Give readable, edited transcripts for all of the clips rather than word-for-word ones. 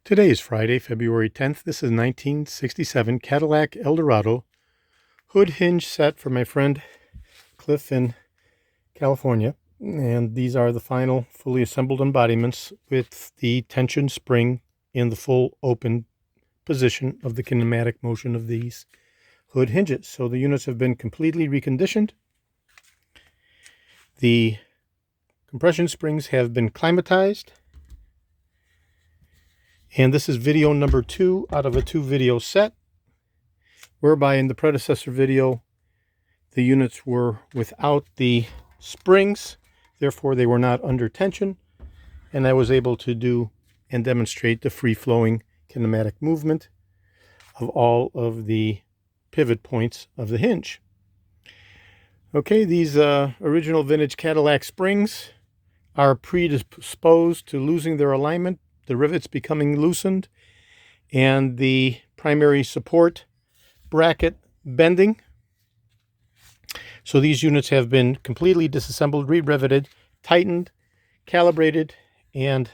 Today is Friday, February 10th. This is 1967 Cadillac Eldorado hood hinge set for my friend Cliff in California. And these are the final fully assembled embodiments with the tension spring in the full open position of the kinematic motion of these hood hinges. So the units have been completely reconditioned. The compression springs have been climatized. And this is video number 2 out of a 2-video set, whereby in the predecessor video, the units were without the springs, therefore they were not under tension, and I was able to do and demonstrate the free-flowing kinematic movement of all of the pivot points of the hinge. Okay, these original vintage Cadillac springs are predisposed to losing their alignment, the rivets becoming loosened, and the primary support bracket bending. So these units have been completely disassembled, re-riveted, tightened, calibrated, and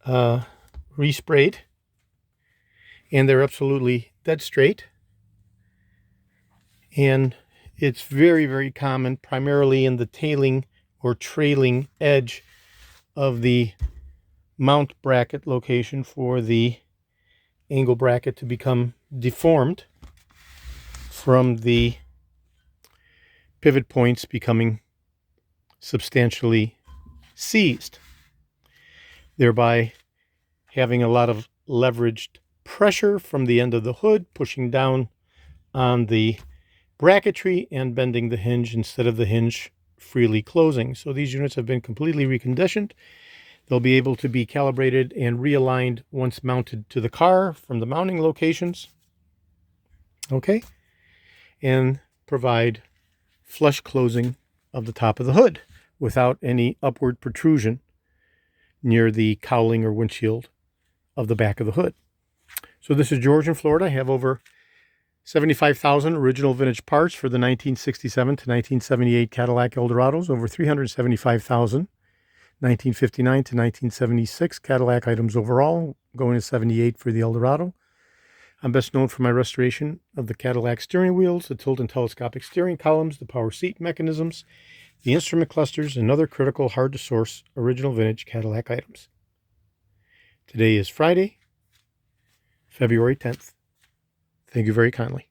resprayed. And they're absolutely dead straight. And it's very, very common, primarily in the tailing or trailing edge of the mount bracket location, for the angle bracket to become deformed from the pivot points becoming substantially seized, thereby having a lot of leveraged pressure from the end of the hood pushing down on the bracketry and bending the hinge instead of the hinge freely closing. So these units have been completely reconditioned. They'll be able to be calibrated and realigned once mounted to the car from the mounting locations. Okay, and provide flush closing of the top of the hood without any upward protrusion near the cowling or windshield of the back of the hood. So this is George in Florida. I have over 75,000 original vintage parts for the 1967 to 1978 Cadillac Eldorados, over 375,000 1959 to 1976 Cadillac items overall, going to 78 for the Eldorado. I'm best known for my restoration of the Cadillac steering wheels, the tilt and telescopic steering columns, the power seat mechanisms, the instrument clusters, and other critical, hard-to-source original vintage Cadillac items. Today is Friday, February 10th. Thank you very kindly.